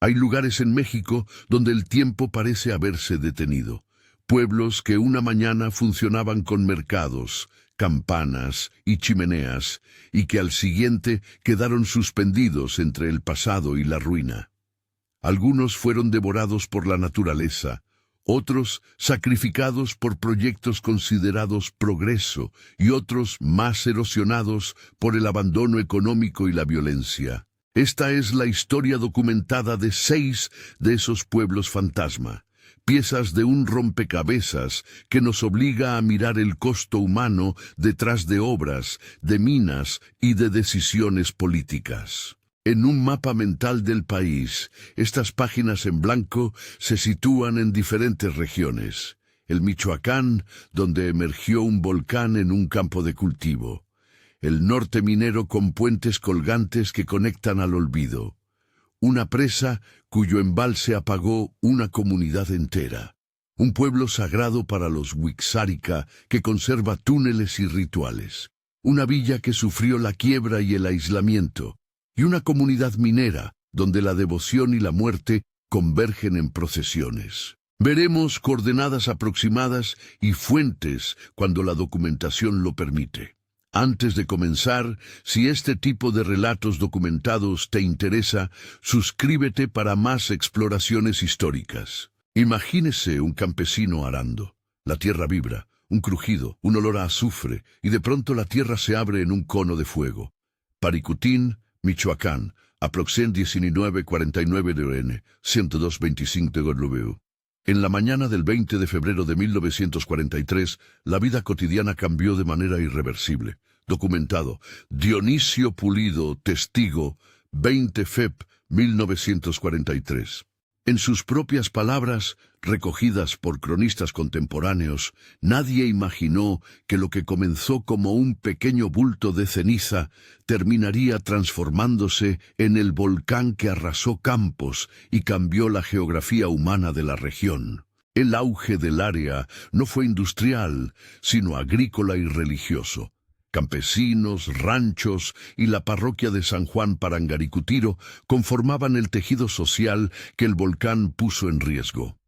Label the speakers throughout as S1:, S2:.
S1: Hay lugares en México donde el tiempo parece haberse detenido. Pueblos que una mañana funcionaban con mercados, campanas y chimeneas, y que al siguiente quedaron suspendidos entre el pasado y la ruina. Algunos fueron devorados por la naturaleza, otros sacrificados por proyectos considerados progreso y otros más erosionados por el abandono económico y la violencia. Esta es la historia documentada de 6 de esos pueblos fantasma, piezas de un rompecabezas que nos obliga a mirar el costo humano detrás de obras, de minas y de decisiones políticas. En un mapa mental del país, estas páginas en blanco se sitúan en diferentes regiones. El Michoacán, donde emergió un volcán en un campo de cultivo. El norte minero con puentes colgantes que conectan al olvido. Una presa cuyo embalse apagó una comunidad entera. Un pueblo sagrado para los Wixárika que conserva túneles y rituales. Una villa que sufrió la quiebra y el aislamiento. Y una comunidad minera, donde la devoción y la muerte convergen en procesiones. Veremos coordenadas aproximadas y fuentes cuando la documentación lo permite. Antes de comenzar, si este tipo de relatos documentados te interesa, suscríbete para más exploraciones históricas. Imagínese un campesino arando. La tierra vibra, un crujido, un olor a azufre, y de pronto la tierra se abre en un cono de fuego. Paricutín, Michoacán, aproxen 1949 de ON, 102.25 de W. En la mañana del 20 de febrero de 1943, la vida cotidiana cambió de manera irreversible. Documentado. Dionisio Pulido, testigo, 20 Feb. 1943. En sus propias palabras, recogidas por cronistas contemporáneos, nadie imaginó que lo que comenzó como un pequeño bulto de ceniza terminaría transformándose en el volcán que arrasó campos y cambió la geografía humana de la región. El auge del área no fue industrial, sino agrícola y religioso. Campesinos, ranchos y la parroquia de San Juan Parangaricutiro conformaban el tejido social que el volcán puso en riesgo.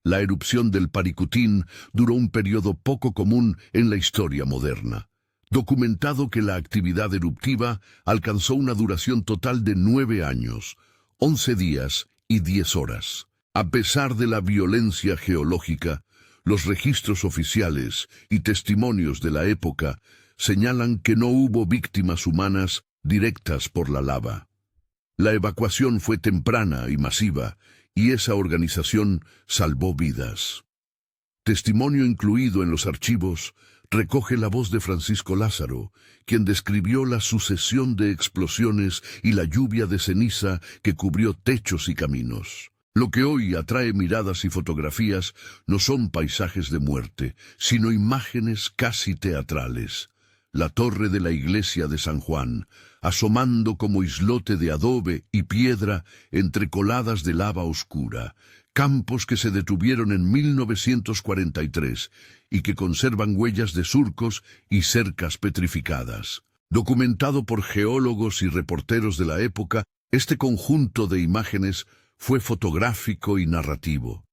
S1: La erupción del Paricutín duró un periodo poco común en la historia moderna. Documentado que la actividad eruptiva alcanzó una duración total de 9 años, 11 días y 10 horas. A pesar de la violencia geológica, los registros oficiales y testimonios de la época señalan que no hubo víctimas humanas directas por la lava. La evacuación fue temprana y masiva, y esa organización salvó vidas. Testimonio incluido en los archivos recoge la voz de Francisco Lázaro, quien describió la sucesión de explosiones y la lluvia de ceniza que cubrió techos y caminos. Lo que hoy atrae miradas y fotografías no son paisajes de muerte, sino imágenes casi teatrales. La torre de la iglesia de San Juan, asomando como islote de adobe y piedra entre coladas de lava oscura, campos que se detuvieron en 1943 y que conservan huellas de surcos y cercas petrificadas. Documentado por geólogos y reporteros de la época, este conjunto de imágenes fue fotográfico y narrativo.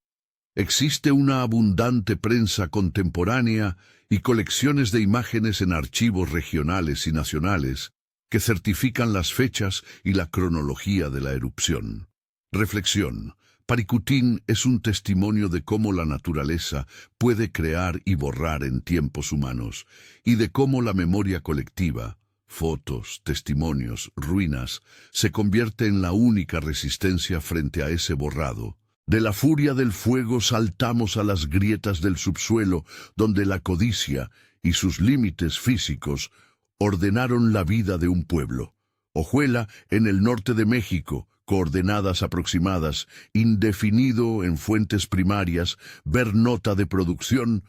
S1: Existe una abundante prensa contemporánea y colecciones de imágenes en archivos regionales y nacionales que certifican las fechas y la cronología de la erupción. Reflexión. Paricutín es un testimonio de cómo la naturaleza puede crear y borrar en tiempos humanos, y de cómo la memoria colectiva, fotos, testimonios, ruinas, se convierte en la única resistencia frente a ese borrado. De la furia del fuego saltamos a las grietas del subsuelo, donde la codicia y sus límites físicos ordenaron la vida de un pueblo. Ojuela, en el norte de México, coordenadas aproximadas, indefinido en fuentes primarias, ver nota de producción,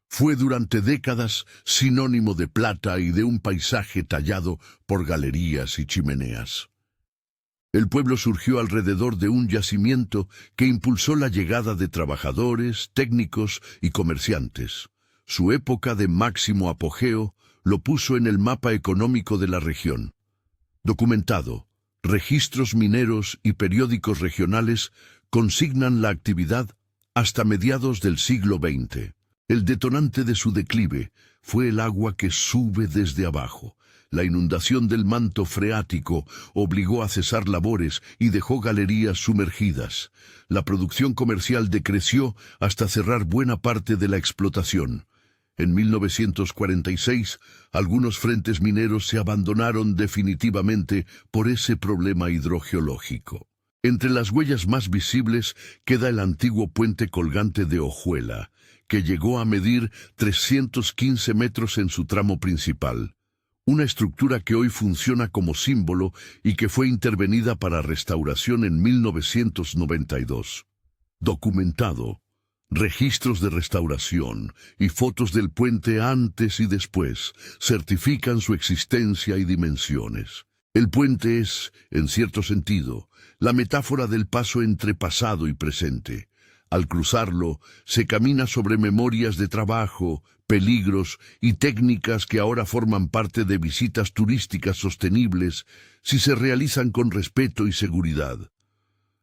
S1: fue durante décadas sinónimo de plata y de un paisaje tallado por galerías y chimeneas. El pueblo surgió alrededor de un yacimiento que impulsó la llegada de trabajadores, técnicos y comerciantes. Su época de máximo apogeo lo puso en el mapa económico de la región. Documentado. registros mineros y periódicos regionales consignan la actividad hasta mediados del siglo XX. El detonante de su declive fue el agua que sube desde abajo. La inundación del manto freático obligó a cesar labores y dejó galerías sumergidas. La producción comercial decreció hasta cerrar buena parte de la explotación. En 1946, algunos frentes mineros se abandonaron definitivamente por ese problema hidrogeológico. Entre las huellas más visibles queda el antiguo puente colgante de Ojuela, que llegó a medir 315 metros en su tramo principal. Una estructura que hoy funciona como símbolo y que fue intervenida para restauración en 1992. Documentado. Registros de restauración y fotos del puente antes y después certifican su existencia y dimensiones. El puente es, en cierto sentido, la metáfora del paso entre pasado y presente. Al cruzarlo, se camina sobre memorias de trabajo, peligros y técnicas que ahora forman parte de visitas turísticas sostenibles si se realizan con respeto y seguridad.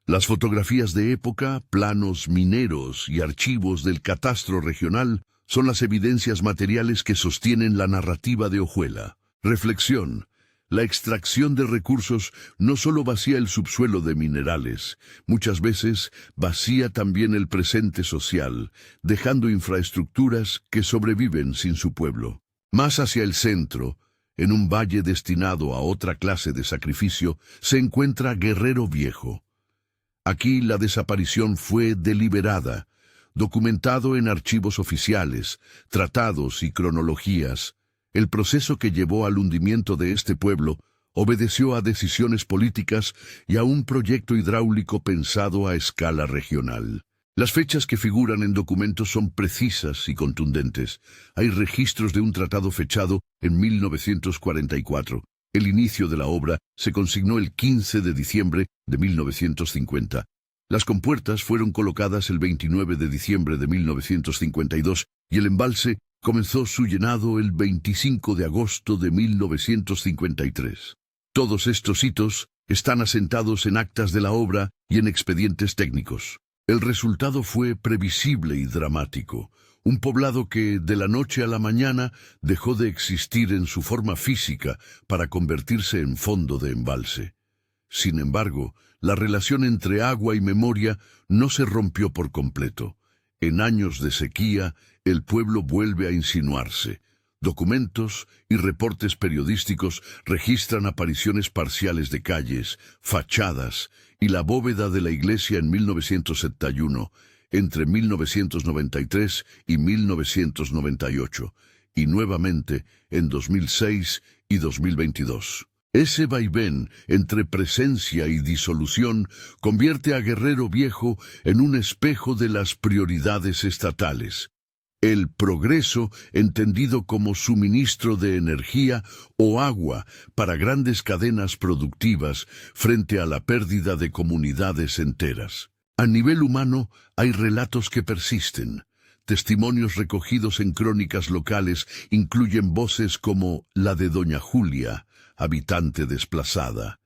S1: Las fotografías de época, planos mineros y archivos del catastro regional son las evidencias materiales que sostienen la narrativa de Ojuela. Reflexión. La extracción de recursos no solo vacía el subsuelo de minerales, muchas veces vacía también el presente social, dejando infraestructuras que sobreviven sin su pueblo. Más hacia el centro, en un valle destinado a otra clase de sacrificio, se encuentra Guerrero Viejo. Aquí la desaparición fue deliberada, documentado en archivos oficiales, tratados y cronologías. El proceso que llevó al hundimiento de este pueblo obedeció a decisiones políticas y a un proyecto hidráulico pensado a escala regional. Las fechas que figuran en documentos son precisas y contundentes. Hay registros de un tratado fechado en 1944. El inicio de la obra se consignó el 15 de diciembre de 1950. Las compuertas fueron colocadas el 29 de diciembre de 1952 y el embalse comenzó su llenado el 25 de agosto de 1953. Todos estos hitos están asentados en actas de la obra y en expedientes técnicos. El resultado fue previsible y dramático. Un poblado que, de la noche a la mañana, dejó de existir en su forma física para convertirse en fondo de embalse. Sin embargo, la relación entre agua y memoria no se rompió por completo. En años de sequía, el pueblo vuelve a insinuarse. Documentos y reportes periodísticos registran apariciones parciales de calles, fachadas y la bóveda de la iglesia en 1971, entre 1993 y 1998, y nuevamente en 2006 y 2022. Ese vaivén entre presencia y disolución convierte a Guerrero Viejo en un espejo de las prioridades estatales. El progreso, entendido como suministro de energía o agua para grandes cadenas productivas frente a la pérdida de comunidades enteras. A nivel humano, hay relatos que persisten. Testimonios recogidos en crónicas locales incluyen voces como la de Doña Julia, habitante desplazada,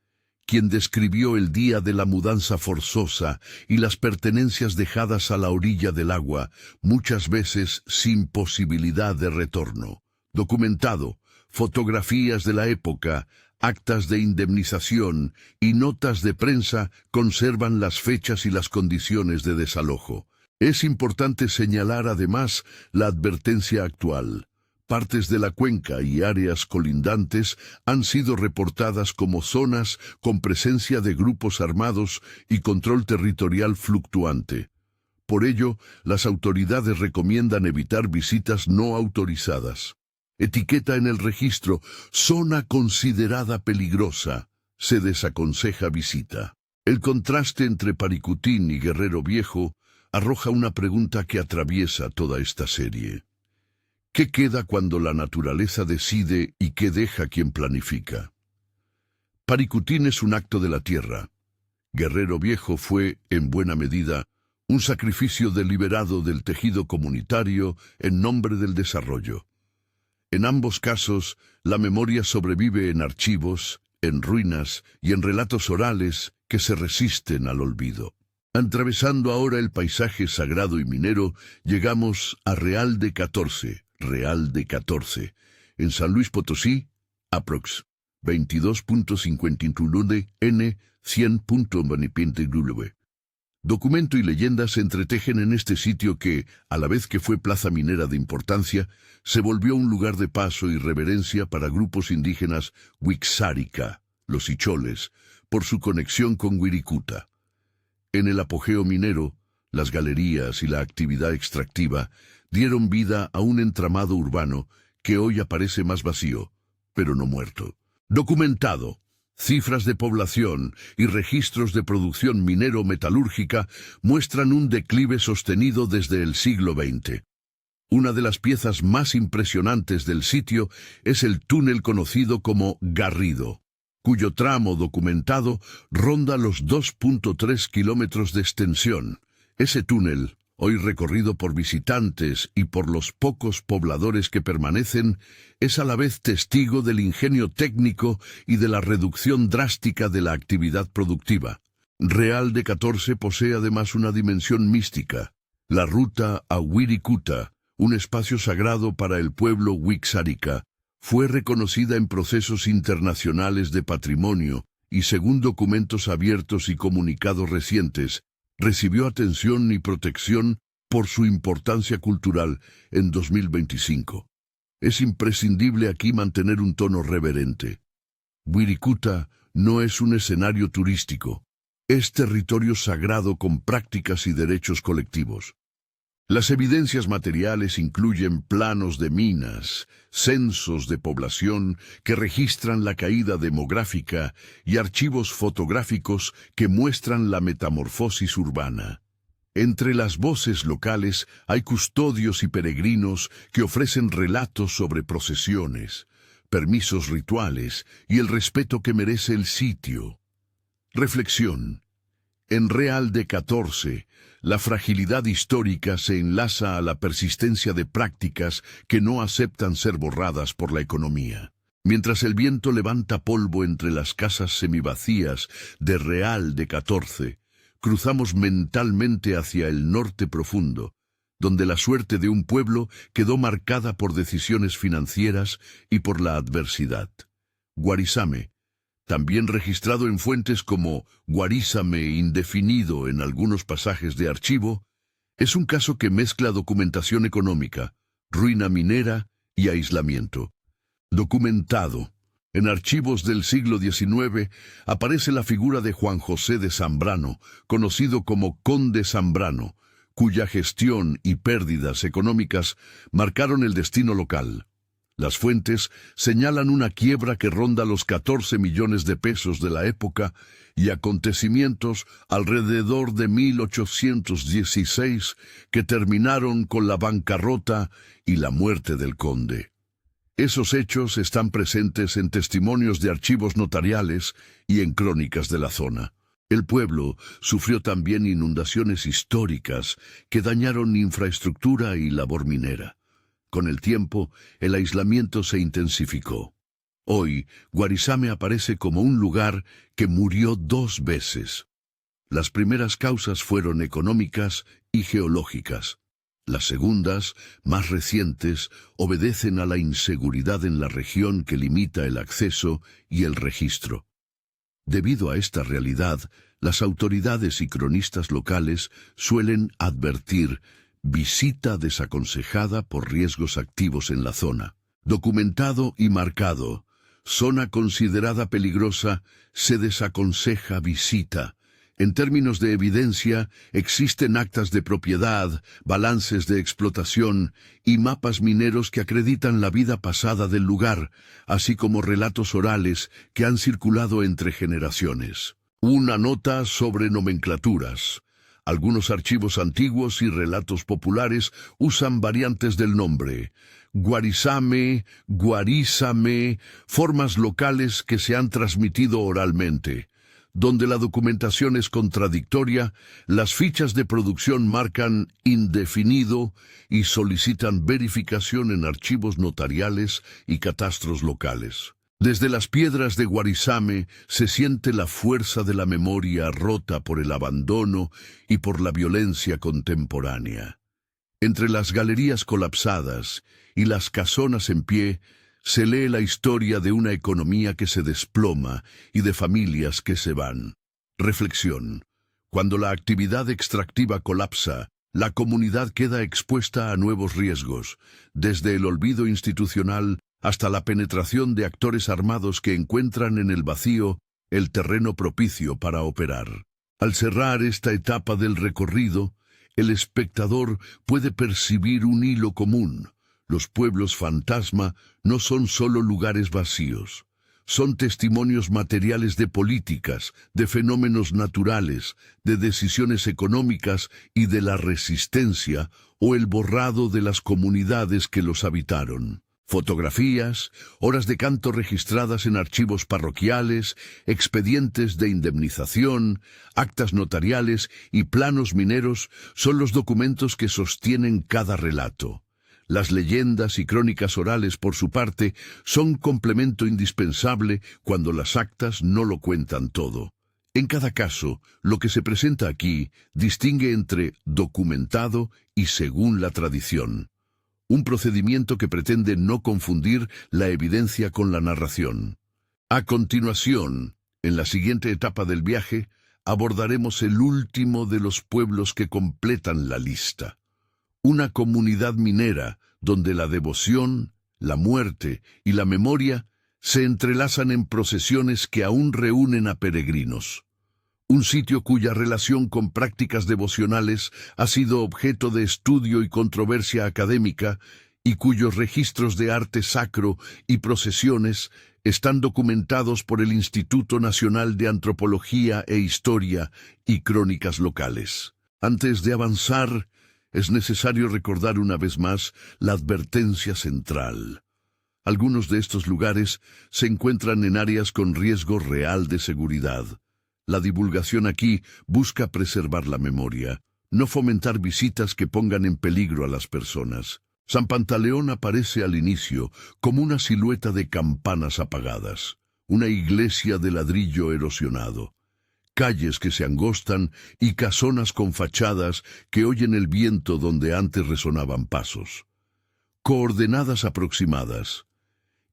S1: quien describió el día de la mudanza forzosa y las pertenencias dejadas a la orilla del agua, muchas veces sin posibilidad de retorno. Documentado, fotografías de la época, actas de indemnización y notas de prensa conservan las fechas y las condiciones de desalojo. Es importante señalar además la advertencia actual. Partes de la cuenca y áreas colindantes han sido reportadas como zonas con presencia de grupos armados y control territorial fluctuante. Por ello, las autoridades recomiendan evitar visitas no autorizadas. Etiqueta en el registro: zona considerada peligrosa. Se desaconseja visita. El contraste entre Paricutín y Guerrero Viejo arroja una pregunta que atraviesa toda esta serie. ¿Qué queda cuando la naturaleza decide y qué deja quien planifica? Paricutín es un acto de la tierra. Guerrero Viejo fue, en buena medida, un sacrificio deliberado del tejido comunitario en nombre del desarrollo. En ambos casos, la memoria sobrevive en archivos, en ruinas y en relatos orales que se resisten al olvido. Atravesando ahora el paisaje sagrado y minero, llegamos a Real de 14, en San Luis Potosí, aprox. 22.51 n 100.25. Documento y leyenda se entretejen en este sitio que, a la vez que fue plaza minera de importancia, se volvió un lugar de paso y reverencia para grupos indígenas Wixárika, los Icholes, por su conexión con Wirikuta. En el apogeo minero, las galerías y la actividad extractiva dieron vida a un entramado urbano que hoy aparece más vacío, pero no muerto. Documentado. Cifras de población y registros de producción minero-metalúrgica muestran un declive sostenido desde el siglo XX. Una de las piezas más impresionantes del sitio es el túnel conocido como Garrido, cuyo tramo documentado ronda los 2.3 kilómetros de extensión. Ese túnel, hoy recorrido por visitantes y por los pocos pobladores que permanecen, es a la vez testigo del ingenio técnico y de la reducción drástica de la actividad productiva. Real de 14 posee además una dimensión mística. La ruta a Wirikuta, un espacio sagrado para el pueblo Wixárika, fue reconocida en procesos internacionales de patrimonio y, según documentos abiertos y comunicados recientes, recibió atención y protección por su importancia cultural en 2025. Es imprescindible aquí mantener un tono reverente. Wirikuta no es un escenario turístico, es territorio sagrado con prácticas y derechos colectivos. Las evidencias materiales incluyen planos de minas, censos de población que registran la caída demográfica y archivos fotográficos que muestran la metamorfosis urbana. Entre las voces locales hay custodios y peregrinos que ofrecen relatos sobre procesiones, permisos rituales y el respeto que merece el sitio. Reflexión. En Real de 14, la fragilidad histórica se enlaza a la persistencia de prácticas que no aceptan ser borradas por la economía. Mientras el viento levanta polvo entre las casas semivacías de Real de 14, cruzamos mentalmente hacia el norte profundo, donde la suerte de un pueblo quedó marcada por decisiones financieras y por la adversidad. Guarizame, también registrado en fuentes como Guarízame indefinido en algunos pasajes de archivo, es un caso que mezcla documentación económica, ruina minera y aislamiento. Documentado. En archivos del siglo XIX aparece la figura de Juan José de Zambrano, conocido como Conde Zambrano, cuya gestión y pérdidas económicas marcaron el destino local. Las fuentes señalan una quiebra que ronda los 14 millones de pesos de la época y acontecimientos alrededor de 1816 que terminaron con la bancarrota y la muerte del conde. Esos hechos están presentes en testimonios de archivos notariales y en crónicas de la zona. El pueblo sufrió también inundaciones históricas que dañaron infraestructura y labor minera. Con el tiempo, el aislamiento se intensificó. Hoy, Guarizame aparece como un lugar que murió 2 veces. Las primeras causas fueron económicas y geológicas. Las segundas, más recientes, obedecen a la inseguridad en la región que limita el acceso y el registro. Debido a esta realidad, las autoridades y cronistas locales suelen advertir: visita desaconsejada por riesgos activos en la zona. Documentado y marcado. Zona considerada peligrosa, se desaconseja visita. En términos de evidencia, existen actas de propiedad, balances de explotación y mapas mineros que acreditan la vida pasada del lugar, así como relatos orales que han circulado entre generaciones. Una nota sobre nomenclaturas. Algunos archivos antiguos y relatos populares usan variantes del nombre: Guarizame, Guarízame, formas locales que se han transmitido oralmente. Donde la documentación es contradictoria, las fichas de producción marcan indefinido y solicitan verificación en archivos notariales y catastros locales. Desde las piedras de Guarizame se siente la fuerza de la memoria rota por el abandono y por la violencia contemporánea. Entre las galerías colapsadas y las casonas en pie, se lee la historia de una economía que se desploma y de familias que se van. Reflexión. Cuando la actividad extractiva colapsa, la comunidad queda expuesta a nuevos riesgos, desde el olvido institucional hasta la penetración de actores armados que encuentran en el vacío el terreno propicio para operar. Al cerrar esta etapa del recorrido, el espectador puede percibir un hilo común. Los pueblos fantasma no son solo lugares vacíos. Son testimonios materiales de políticas, de fenómenos naturales, de decisiones económicas y de la resistencia o el borrado de las comunidades que los habitaron. Fotografías, horas de canto registradas en archivos parroquiales, expedientes de indemnización, actas notariales y planos mineros son los documentos que sostienen cada relato. Las leyendas y crónicas orales, por su parte, son complemento indispensable cuando las actas no lo cuentan todo. En cada caso, lo que se presenta aquí distingue entre documentado y según la tradición. Un procedimiento que pretende no confundir la evidencia con la narración. A continuación, en la siguiente etapa del viaje, abordaremos el último de los pueblos que completan la lista. Una comunidad minera donde la devoción, la muerte y la memoria se entrelazan en procesiones que aún reúnen a peregrinos. Un sitio cuya relación con prácticas devocionales ha sido objeto de estudio y controversia académica y cuyos registros de arte sacro y procesiones están documentados por el Instituto Nacional de Antropología e Historia y Crónicas Locales. Antes de avanzar, es necesario recordar una vez más la advertencia central. Algunos de estos lugares se encuentran en áreas con riesgo real de seguridad. La divulgación aquí busca preservar la memoria, no fomentar visitas que pongan en peligro a las personas. San Pantaleón aparece al inicio como una silueta de campanas apagadas, una iglesia de ladrillo erosionado, calles que se angostan y casonas con fachadas que oyen el viento donde antes resonaban pasos. Coordenadas aproximadas.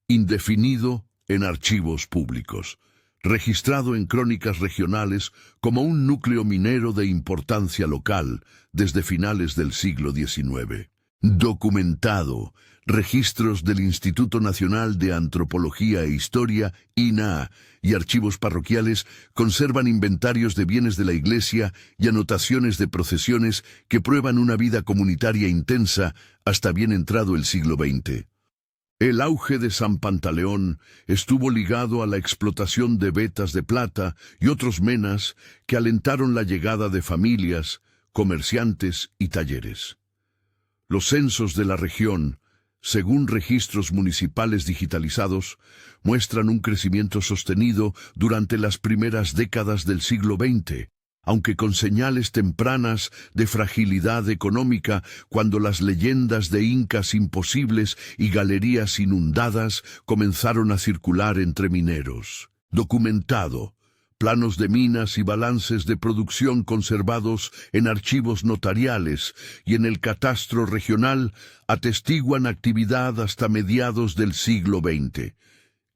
S1: Indefinido en archivos públicos. Registrado en crónicas regionales como un núcleo minero de importancia local desde finales del siglo XIX. Documentado. Registros del Instituto Nacional de Antropología e Historia, INAH, y archivos parroquiales conservan inventarios de bienes de la Iglesia y anotaciones de procesiones que prueban una vida comunitaria intensa hasta bien entrado el siglo XX. El auge de San Pantaleón estuvo ligado a la explotación de vetas de plata y otros menas que alentaron la llegada de familias, comerciantes y talleres. Los censos de la región, según registros municipales digitalizados, muestran un crecimiento sostenido durante las primeras décadas del siglo XX, aunque con señales tempranas de fragilidad económica cuando las leyendas de incas imposibles y galerías inundadas comenzaron a circular entre mineros. Documentado. Planos de minas y balances de producción conservados en archivos notariales y en el catastro regional atestiguan actividad hasta mediados del siglo XX.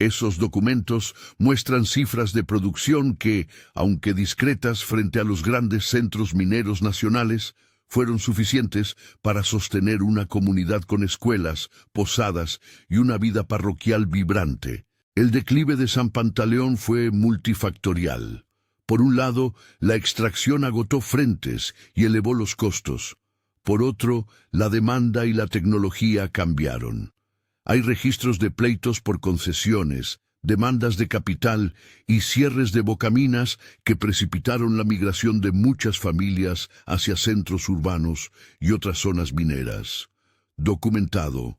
S1: Esos documentos muestran cifras de producción que, aunque discretas frente a los grandes centros mineros nacionales, fueron suficientes para sostener una comunidad con escuelas, posadas y una vida parroquial vibrante. El declive de San Pantaleón fue multifactorial. Por un lado, la extracción agotó frentes y elevó los costos. Por otro, la demanda y la tecnología cambiaron. Hay registros de pleitos por concesiones, demandas de capital y cierres de bocaminas que precipitaron la migración de muchas familias hacia centros urbanos y otras zonas mineras. Documentado.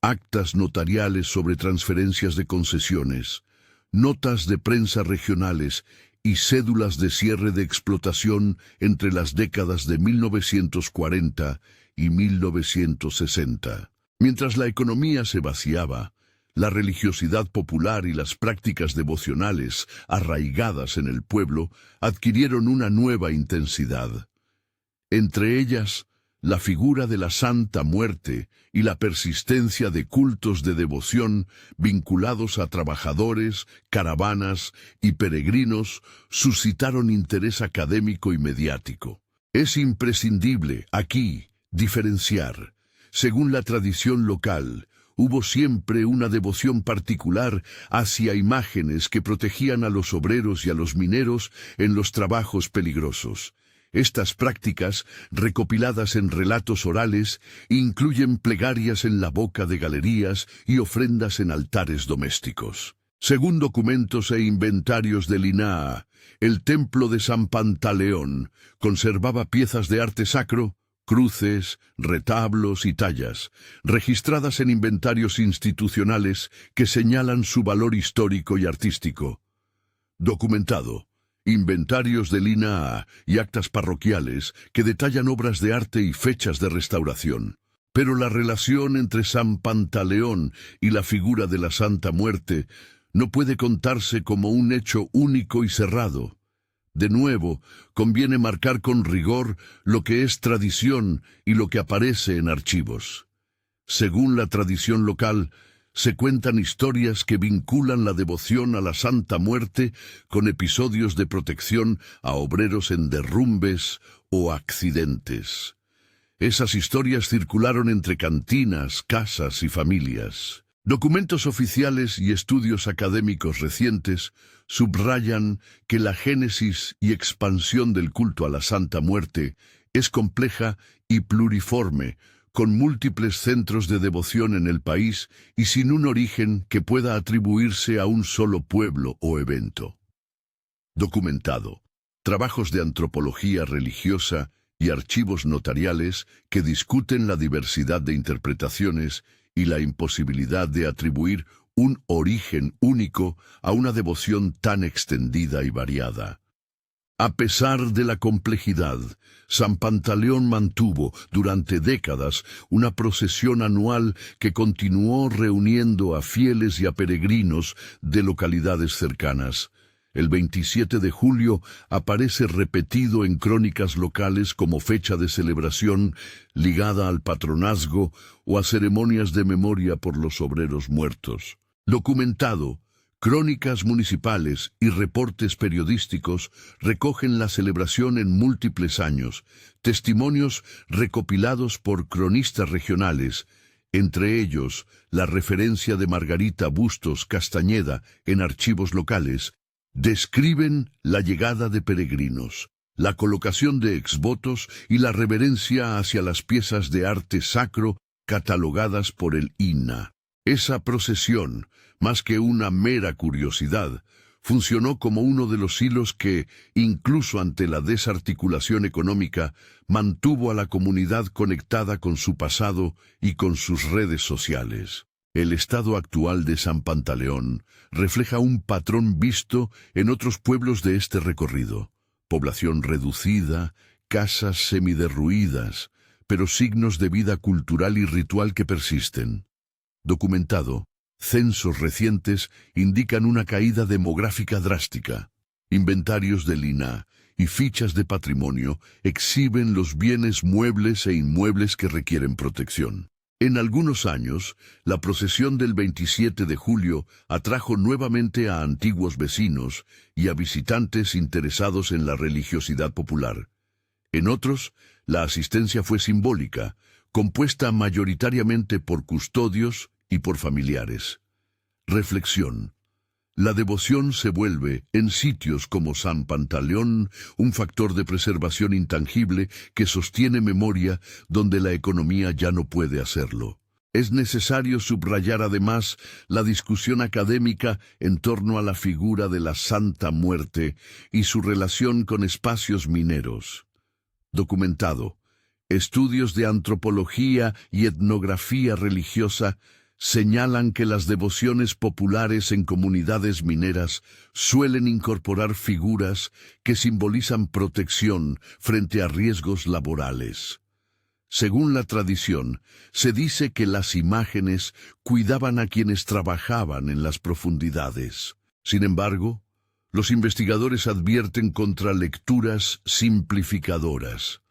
S1: Actas notariales sobre transferencias de concesiones, notas de prensa regionales y cédulas de cierre de explotación entre las décadas de 1940 y 1960. Mientras la economía se vaciaba, La religiosidad popular y las prácticas devocionales arraigadas en el pueblo adquirieron una nueva intensidad. Entre ellas, la figura de la Santa Muerte y la persistencia de cultos de devoción vinculados a trabajadores, caravanas y peregrinos suscitaron interés académico y mediático. Es imprescindible aquí diferenciar. Según la tradición local, hubo siempre una devoción particular hacia imágenes que protegían a los obreros y a los mineros en los trabajos peligrosos. Estas prácticas, recopiladas en relatos orales, incluyen plegarias en la boca de galerías y ofrendas en altares domésticos. Según documentos e inventarios del INAH, el templo de San Pantaleón conservaba piezas de arte sacro, cruces, retablos y tallas, registradas en inventarios institucionales que señalan su valor histórico y artístico. Documentado. Inventarios del INAH y actas parroquiales que detallan obras de arte y fechas de restauración. Pero la relación entre San Pantaleón y la figura de la Santa Muerte no puede contarse como un hecho único y cerrado. De nuevo, conviene marcar con rigor lo que es tradición y lo que aparece en archivos. Según la tradición local, se cuentan historias que vinculan la devoción a la Santa Muerte con episodios de protección a obreros en derrumbes o accidentes. Esas historias circularon entre cantinas, casas y familias. Documentos oficiales y estudios académicos recientes subrayan que la génesis y expansión del culto a la Santa Muerte es compleja y pluriforme, con múltiples centros de devoción en el país y sin un origen que pueda atribuirse a un solo pueblo o evento. Documentado. Trabajos de antropología religiosa y archivos notariales que discuten la diversidad de interpretaciones y la imposibilidad de atribuir un origen único a una devoción tan extendida y variada. A pesar de la complejidad, San Pantaleón mantuvo durante décadas una procesión anual que continuó reuniendo a fieles y a peregrinos de localidades cercanas. El 27 de julio aparece repetido en crónicas locales como fecha de celebración ligada al patronazgo o a ceremonias de memoria por los obreros muertos. Documentado, crónicas municipales y reportes periodísticos recogen la celebración en múltiples años, testimonios recopilados por cronistas regionales, entre ellos la referencia de Margarita Bustos Castañeda en archivos locales, describen la llegada de peregrinos, la colocación de exvotos y la reverencia hacia las piezas de arte sacro catalogadas por el INAH. Esa procesión, más que una mera curiosidad, funcionó como uno de los hilos que, incluso ante la desarticulación económica, mantuvo a la comunidad conectada con su pasado y con sus redes sociales. El estado actual de San Pantaleón refleja un patrón visto en otros pueblos de este recorrido. Población reducida, casas semiderruidas, pero signos de vida cultural y ritual que persisten. Documentado, censos recientes indican una caída demográfica drástica. Inventarios del INAH y fichas de patrimonio exhiben los bienes muebles e inmuebles que requieren protección. En algunos años, la procesión del 27 de julio atrajo nuevamente a antiguos vecinos y a visitantes interesados en la religiosidad popular. En otros, la asistencia fue simbólica, compuesta mayoritariamente por custodios y por familiares. Reflexión. La devoción se vuelve, en sitios como San Pantaleón, un factor de preservación intangible que sostiene memoria donde la economía ya no puede hacerlo. Es necesario subrayar además la discusión académica en torno a la figura de la Santa Muerte y su relación con espacios mineros. Documentado. Estudios de antropología y etnografía religiosa señalan que las devociones populares en comunidades mineras suelen incorporar figuras que simbolizan protección frente a riesgos laborales. Según la tradición, se dice que las imágenes cuidaban a quienes trabajaban en las profundidades. Sin embargo, los investigadores advierten contra lecturas simplificadoras.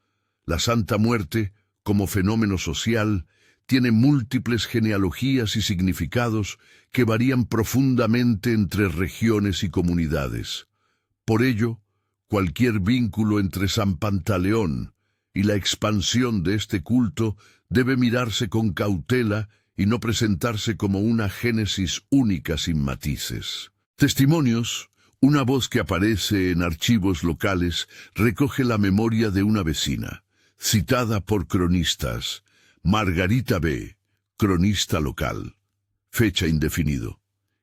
S1: La Santa Muerte, como fenómeno social, tiene múltiples genealogías y significados que varían profundamente entre regiones y comunidades. Por ello, cualquier vínculo entre San Pantaleón y la expansión de este culto debe mirarse con cautela y no presentarse como una génesis única sin matices. Testimonios. Una voz que aparece en archivos locales recoge la memoria de una vecina, citada por cronistas. Margarita B., cronista local. Fecha indefinido.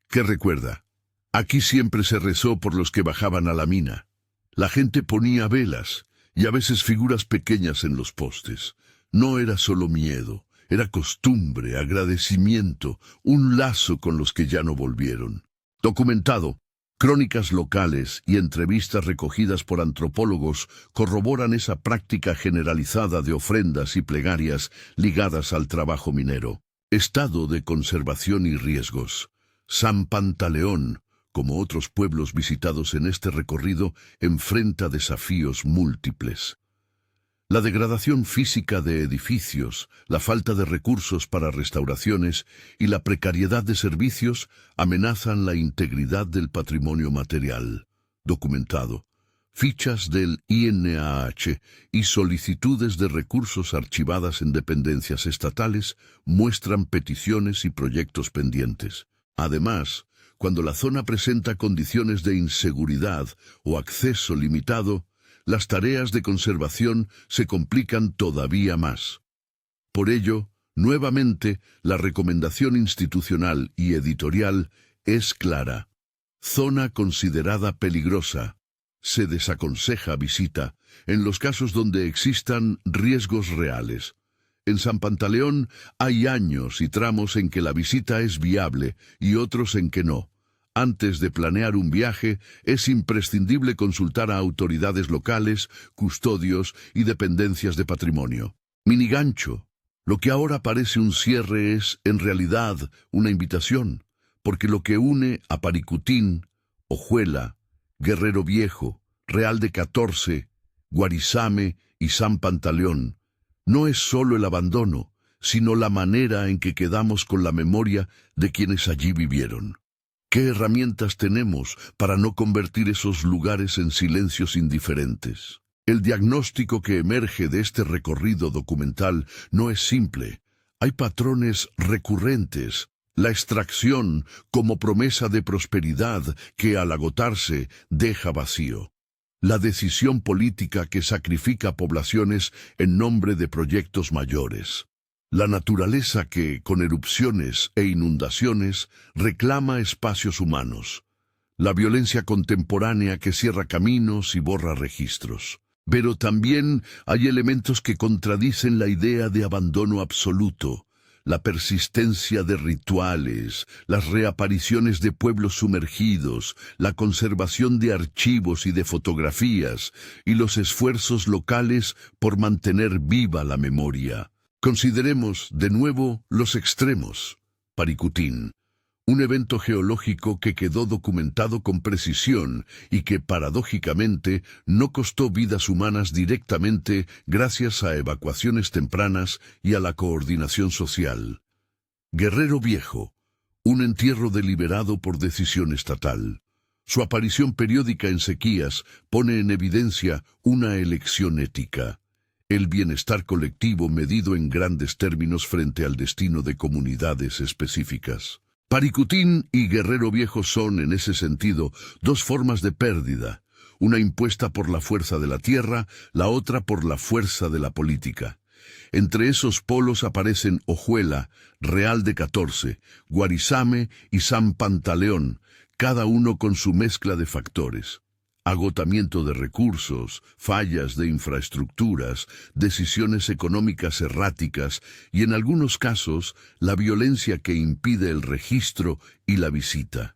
S1: ¿Qué recuerda? Aquí siempre se rezó por los que bajaban a la mina. La gente ponía velas y a veces figuras pequeñas en los postes. No era solo miedo, era costumbre, agradecimiento, un lazo con los que ya no volvieron. Documentado. Crónicas locales y entrevistas recogidas por antropólogos corroboran esa práctica generalizada de ofrendas y plegarias ligadas al trabajo minero. Estado de conservación y riesgos. San Pantaleón, como otros pueblos visitados en este recorrido, enfrenta desafíos múltiples. La degradación física de edificios, la falta de recursos para restauraciones y la precariedad de servicios amenazan la integridad del patrimonio material. Documentado. Fichas del INAH y solicitudes de recursos archivadas en dependencias estatales muestran peticiones y proyectos pendientes. Además, cuando la zona presenta condiciones de inseguridad o acceso limitado, las tareas de conservación se complican todavía más. Por ello, nuevamente, la recomendación institucional y editorial es clara. Zona considerada peligrosa. Se desaconseja visita en los casos donde existan riesgos reales. En San Pantaleón hay años y tramos en que la visita es viable y otros en que no. Antes de planear un viaje, es imprescindible consultar a autoridades locales, custodios y dependencias de patrimonio. Minigancho. Lo que ahora parece un cierre es, en realidad, una invitación, porque lo que une a Paricutín, Ojuela, Guerrero Viejo, Real de 14, Guarizame y San Pantaleón, no es solo el abandono, sino la manera en que quedamos con la memoria de quienes allí vivieron. ¿Qué herramientas tenemos para no convertir esos lugares en silencios indiferentes? El diagnóstico que emerge de este recorrido documental no es simple. Hay patrones recurrentes. La extracción como promesa de prosperidad que al agotarse deja vacío. La decisión política que sacrifica poblaciones en nombre de proyectos mayores. La naturaleza que, con erupciones e inundaciones, reclama espacios humanos. La violencia contemporánea que cierra caminos y borra registros. Pero también hay elementos que contradicen la idea de abandono absoluto. La persistencia de rituales, las reapariciones de pueblos sumergidos, la conservación de archivos y de fotografías, y los esfuerzos locales por mantener viva la memoria. Consideremos, de nuevo, los extremos. Paricutín, un evento geológico que quedó documentado con precisión y que, paradójicamente, no costó vidas humanas directamente gracias a evacuaciones tempranas y a la coordinación social. Guerrero Viejo, un entierro deliberado por decisión estatal. Su aparición periódica en sequías pone en evidencia una elección ética. El bienestar colectivo medido en grandes términos frente al destino de comunidades específicas. Paricutín y Guerrero Viejo son, en ese sentido, dos formas de pérdida, una impuesta por la fuerza de la tierra, la otra por la fuerza de la política. Entre esos polos aparecen Ojuela, Real de 14, Guarizame y San Pantaleón, cada uno con su mezcla de factores. Agotamiento de recursos, fallas de infraestructuras, decisiones económicas erráticas y, en algunos casos, la violencia que impide el registro y la visita.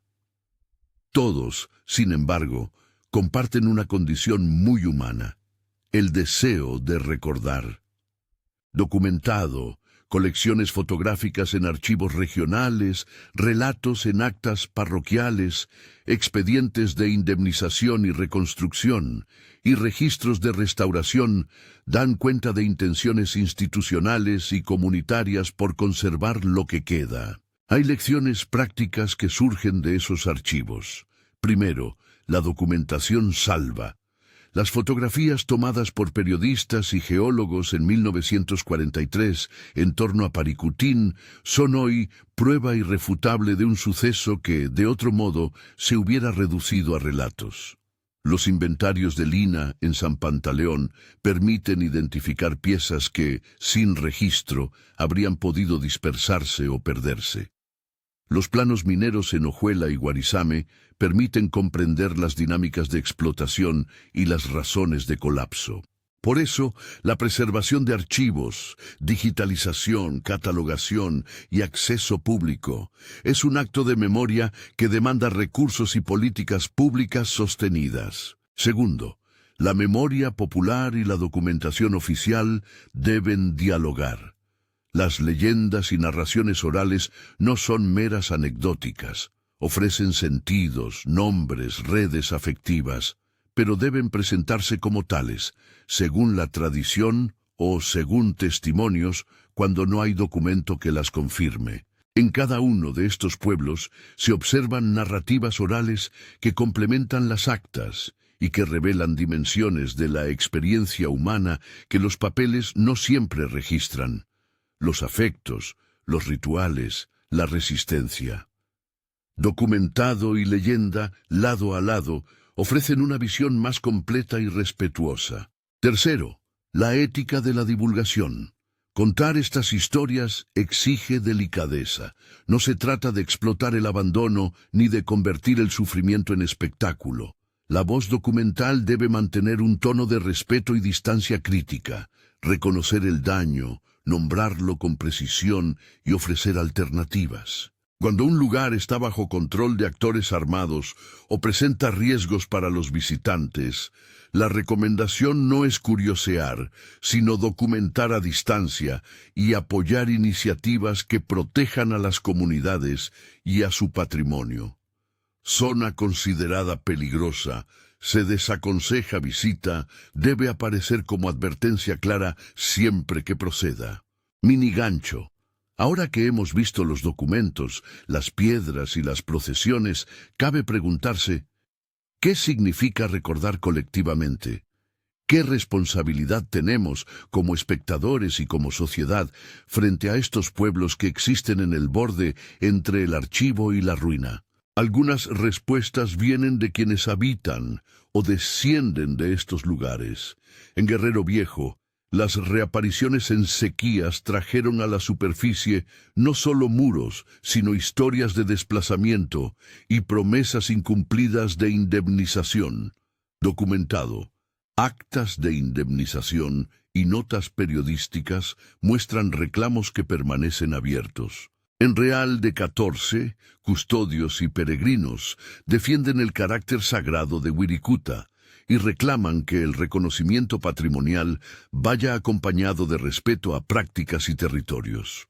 S1: Todos, sin embargo, comparten una condición muy humana, el deseo de recordar. Documentado, colecciones fotográficas en archivos regionales, relatos en actas parroquiales, expedientes de indemnización y reconstrucción, y registros de restauración dan cuenta de intenciones institucionales y comunitarias por conservar lo que queda. Hay lecciones prácticas que surgen de esos archivos. Primero, la documentación salva. Las fotografías tomadas por periodistas y geólogos en 1943 en torno a Paricutín son hoy prueba irrefutable de un suceso que, de otro modo, se hubiera reducido a relatos. Los inventarios de Lina en San Pantaleón permiten identificar piezas que, sin registro, habrían podido dispersarse o perderse. Los planos mineros en Ojuela y Guarizame permiten comprender las dinámicas de explotación y las razones de colapso. Por eso, la preservación de archivos, digitalización, catalogación y acceso público es un acto de memoria que demanda recursos y políticas públicas sostenidas. Segundo, la memoria popular y la documentación oficial deben dialogar. Las leyendas y narraciones orales no son meras anecdóticas, ofrecen sentidos, nombres, redes afectivas, pero deben presentarse como tales, según la tradición o según testimonios, cuando no hay documento que las confirme. En cada uno de estos pueblos se observan narrativas orales que complementan las actas y que revelan dimensiones de la experiencia humana que los papeles no siempre registran. Los afectos, los rituales, la resistencia. Documentado y leyenda, lado a lado, ofrecen una visión más completa y respetuosa. Tercero, la ética de la divulgación. Contar estas historias exige delicadeza. No se trata de explotar el abandono ni de convertir el sufrimiento en espectáculo. La voz documental debe mantener un tono de respeto y distancia crítica, reconocer el daño, nombrarlo con precisión y ofrecer alternativas. Cuando un lugar está bajo control de actores armados o presenta riesgos para los visitantes, la recomendación no es curiosear, sino documentar a distancia y apoyar iniciativas que protejan a las comunidades y a su patrimonio. Zona considerada peligrosa, se desaconseja visita, debe aparecer como advertencia clara siempre que proceda. Mini gancho. Ahora que hemos visto los documentos, las piedras y las procesiones, cabe preguntarse, ¿qué significa recordar colectivamente? ¿Qué responsabilidad tenemos como espectadores y como sociedad frente a estos pueblos que existen en el borde entre el archivo y la ruina? Algunas respuestas vienen de quienes habitan o descienden de estos lugares. En Guerrero Viejo, las reapariciones en sequías trajeron a la superficie no solo muros, sino historias de desplazamiento y promesas incumplidas de indemnización. Documentado. Actas de indemnización y notas periodísticas muestran reclamos que permanecen abiertos. En Real de 14, custodios y peregrinos defienden el carácter sagrado de Wirikuta y reclaman que el reconocimiento patrimonial vaya acompañado de respeto a prácticas y territorios.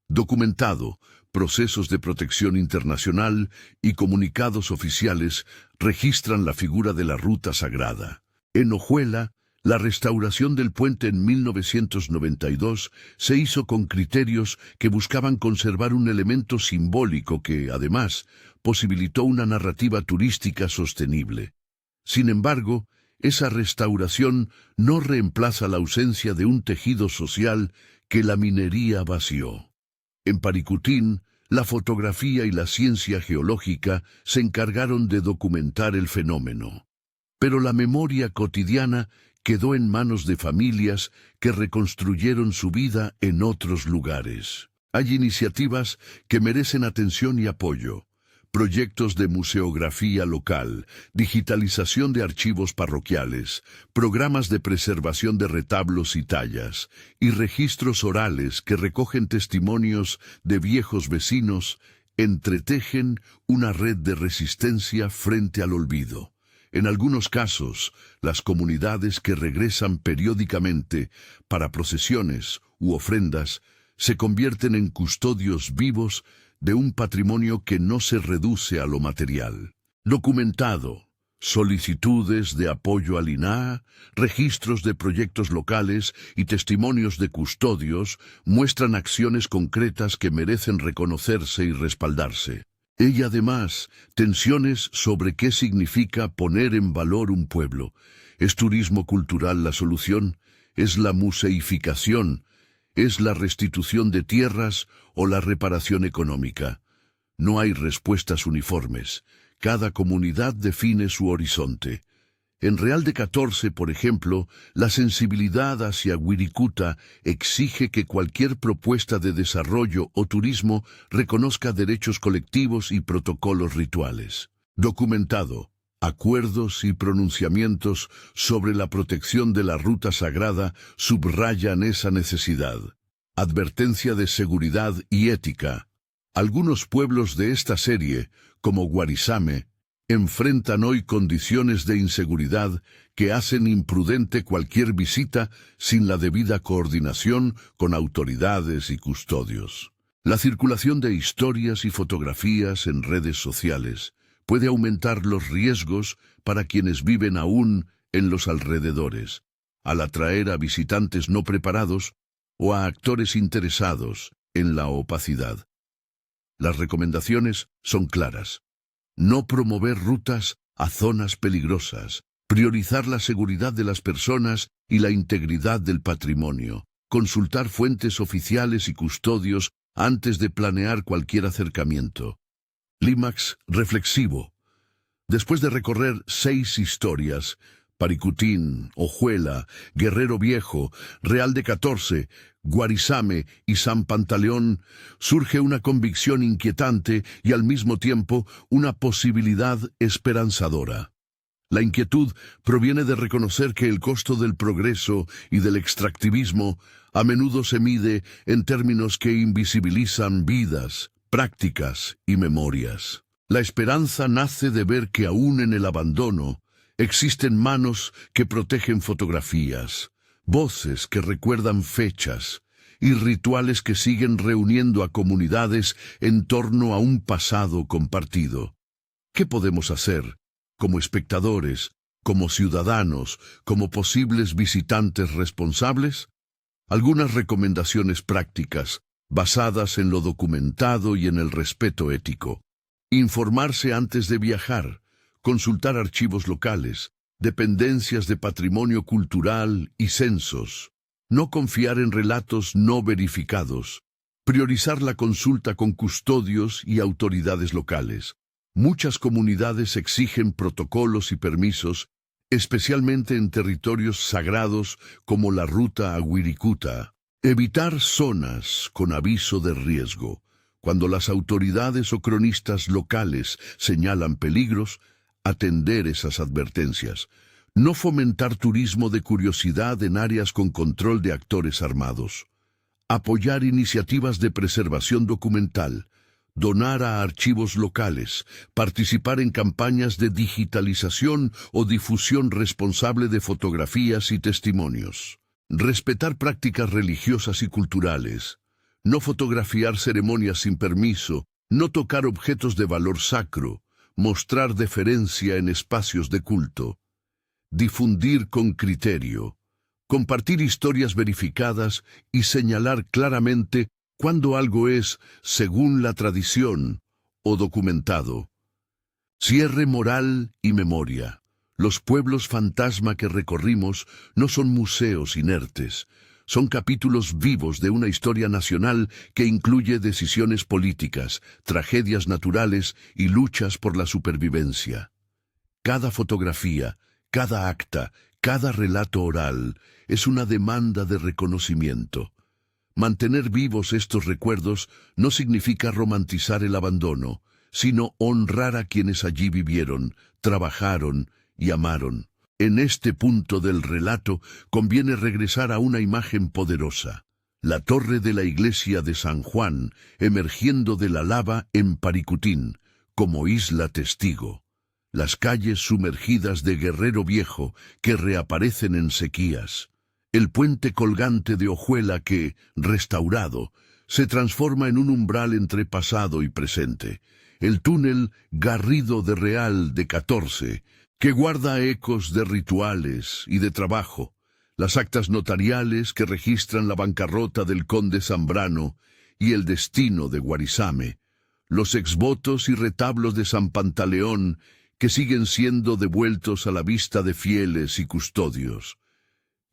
S1: Documentado, procesos de protección internacional y comunicados oficiales registran la figura de la ruta sagrada. En Ojuela, la restauración del puente en 1992 se hizo con criterios que buscaban conservar un elemento simbólico que, además, posibilitó una narrativa turística sostenible. Sin embargo, esa restauración no reemplaza la ausencia de un tejido social que la minería vació. En Paricutín, la fotografía y la ciencia geológica se encargaron de documentar el fenómeno. Pero la memoria cotidiana quedó en manos de familias que reconstruyeron su vida en otros lugares. Hay iniciativas que merecen atención y apoyo. Proyectos de museografía local, digitalización de archivos parroquiales, programas de preservación de retablos y tallas, y registros orales que recogen testimonios de viejos vecinos, entretejen una red de resistencia frente al olvido. En algunos casos, las comunidades que regresan periódicamente para procesiones u ofrendas se convierten en custodios vivos de un patrimonio que no se reduce a lo material. Documentado. Solicitudes de apoyo al INAH, registros de proyectos locales y testimonios de custodios muestran acciones concretas que merecen reconocerse y respaldarse. Y además, tensiones sobre qué significa poner en valor un pueblo. ¿Es turismo cultural la solución? ¿Es la museificación? ¿Es la restitución de tierras o la reparación económica? No hay respuestas uniformes. Cada comunidad define su horizonte. En Real de 14, por ejemplo, la sensibilidad hacia Wirikuta exige que cualquier propuesta de desarrollo o turismo reconozca derechos colectivos y protocolos rituales. Documentado. Acuerdos y pronunciamientos sobre la protección de la ruta sagrada subrayan esa necesidad. Advertencia de seguridad y ética. Algunos pueblos de esta serie, como Guarizame, enfrentan hoy condiciones de inseguridad que hacen imprudente cualquier visita sin la debida coordinación con autoridades y custodios. La circulación de historias y fotografías en redes sociales puede aumentar los riesgos para quienes viven aún en los alrededores, al atraer a visitantes no preparados o a actores interesados en la opacidad. Las recomendaciones son claras. No promover rutas a zonas peligrosas, priorizar la seguridad de las personas y la integridad del patrimonio, consultar fuentes oficiales y custodios antes de planear cualquier acercamiento. Clímax reflexivo. Después de recorrer 6 historias, Paricutín, Ojuela, Guerrero Viejo, Real de 14, Guarizame y San Pantaleón, surge una convicción inquietante y al mismo tiempo una posibilidad esperanzadora. La inquietud proviene de reconocer que el costo del progreso y del extractivismo a menudo se mide en términos que invisibilizan vidas, prácticas y memorias. La esperanza nace de ver que aún en el abandono existen manos que protegen fotografías, voces que recuerdan fechas y rituales que siguen reuniendo a comunidades en torno a un pasado compartido. ¿Qué podemos hacer, como espectadores, como ciudadanos, como posibles visitantes responsables? Algunas recomendaciones prácticas, basadas en lo documentado y en el respeto ético. Informarse antes de viajar, consultar archivos locales, dependencias de patrimonio cultural y censos. No confiar en relatos no verificados. Priorizar la consulta con custodios y autoridades locales. Muchas comunidades exigen protocolos y permisos, especialmente en territorios sagrados como la ruta a Wirikuta. Evitar zonas con aviso de riesgo. Cuando las autoridades o cronistas locales señalan peligros, atender esas advertencias. No fomentar turismo de curiosidad en áreas con control de actores armados. Apoyar iniciativas de preservación documental. Donar a archivos locales. Participar en campañas de digitalización o difusión responsable de fotografías y testimonios. Respetar prácticas religiosas y culturales. No fotografiar ceremonias sin permiso. No tocar objetos de valor sacro. Mostrar deferencia en espacios de culto. Difundir con criterio. Compartir historias verificadas y señalar claramente cuando algo es según la tradición o documentado. Cierre moral y memoria. Los pueblos fantasma que recorrimos no son museos inertes, son capítulos vivos de una historia nacional que incluye decisiones políticas, tragedias naturales y luchas por la supervivencia. Cada fotografía, cada acta, cada relato oral es una demanda de reconocimiento. Mantener vivos estos recuerdos no significa romantizar el abandono, sino honrar a quienes allí vivieron, trabajaron y amaron. En este punto del relato conviene regresar a una imagen poderosa. La torre de la iglesia de San Juan, emergiendo de la lava en Paricutín, como isla testigo. las calles sumergidas de Guerrero Viejo que reaparecen en sequías, el puente colgante de Ojuela que, restaurado, se transforma en un umbral entre pasado y presente, el túnel Garrido de Real de 14, que guarda ecos de rituales y de trabajo, las actas notariales que registran la bancarrota del conde Zambrano y el destino de Guarizame, los exvotos y retablos de San Pantaleón que siguen siendo devueltos a la vista de fieles y custodios.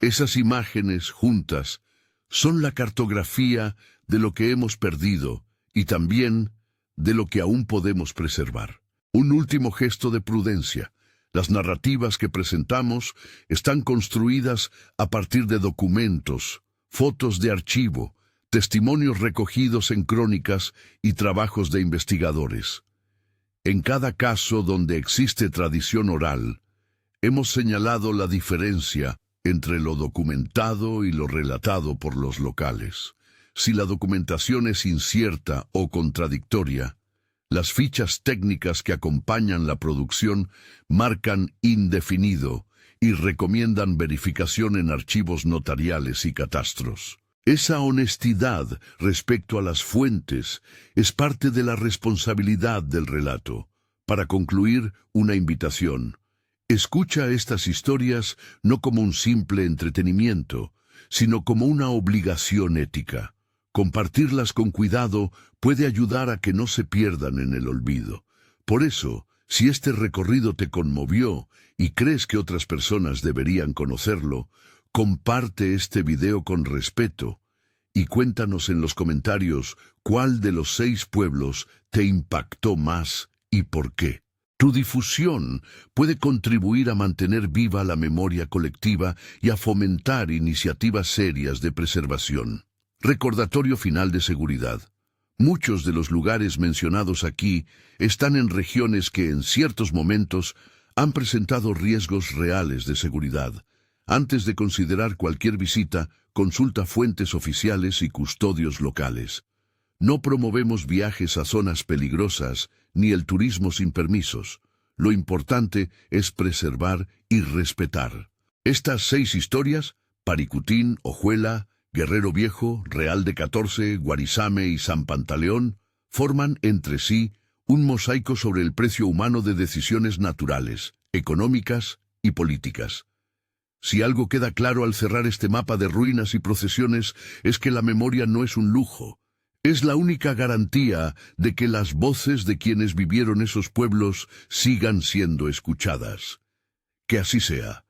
S1: Esas imágenes juntas son la cartografía de lo que hemos perdido y también de lo que aún podemos preservar. Un último gesto de prudencia. Las narrativas que presentamos están construidas a partir de documentos, fotos de archivo, testimonios recogidos en crónicas y trabajos de investigadores. En cada caso donde existe tradición oral, hemos señalado la diferencia entre lo documentado y lo relatado por los locales. Si la documentación es incierta o contradictoria, las fichas técnicas que acompañan la producción marcan indefinido y recomiendan verificación en archivos notariales y catastros. Esa honestidad respecto a las fuentes es parte de la responsabilidad del relato. Para concluir, una invitación. Escucha estas historias no como un simple entretenimiento, sino como una obligación ética. Compartirlas con cuidado puede ayudar a que no se pierdan en el olvido. Por eso, si este recorrido te conmovió y crees que otras personas deberían conocerlo, comparte este video con respeto y cuéntanos en los comentarios cuál de los 6 pueblos te impactó más y por qué. Tu difusión puede contribuir a mantener viva la memoria colectiva y a fomentar iniciativas serias de preservación. Recordatorio final de seguridad. Muchos de los lugares mencionados aquí están en regiones que en ciertos momentos han presentado riesgos reales de seguridad. Antes de considerar cualquier visita, consulta fuentes oficiales y custodios locales. No promovemos viajes a zonas peligrosas ni el turismo sin permisos. Lo importante es preservar y respetar. Estas 6 historias, Paricutín, Ojuela, Guerrero Viejo, Real de 14, Guarizame y San Pantaleón, forman entre sí un mosaico sobre el precio humano de decisiones naturales, económicas y políticas. Si algo queda claro al cerrar este mapa de ruinas y procesiones es que la memoria no es un lujo. Es la única garantía de que las voces de quienes vivieron esos pueblos sigan siendo escuchadas. Que así sea.